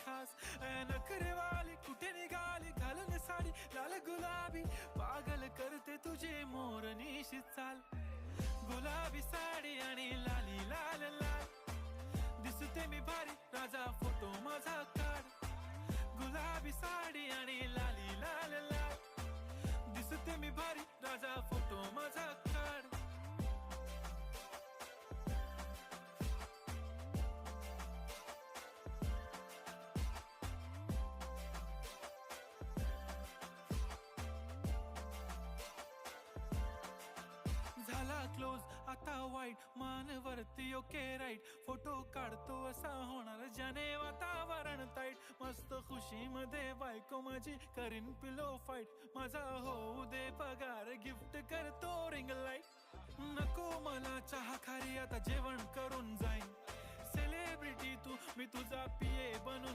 खास नखरेवाली कुठे निघाली घालून साडी लाल गुलाबी पागल करते तुझे मोरनीशी चाल गुलाबी साडी आणि लाली लाल लाल दिसते मी भारी राजा फोटो माझा काढ गुलाबी साडी आणि लाली लाल लाल दिसते मी भारी राजा फोटो माझा काढ झाला क्लोज आता वाईट मानवरती ओके राईट फोटो काढतो असा होणार ज्याने वातावरण ताईट मस्त खुशी मध्ये बायको माझी करीन पिलो फाईट माझा होऊ दे पगार गिफ्ट करतो रिंग लाईट नको मला चहा खारी आता जेवण करून जाईन सेलिब्रिटी तू मी तुझा पिये बनून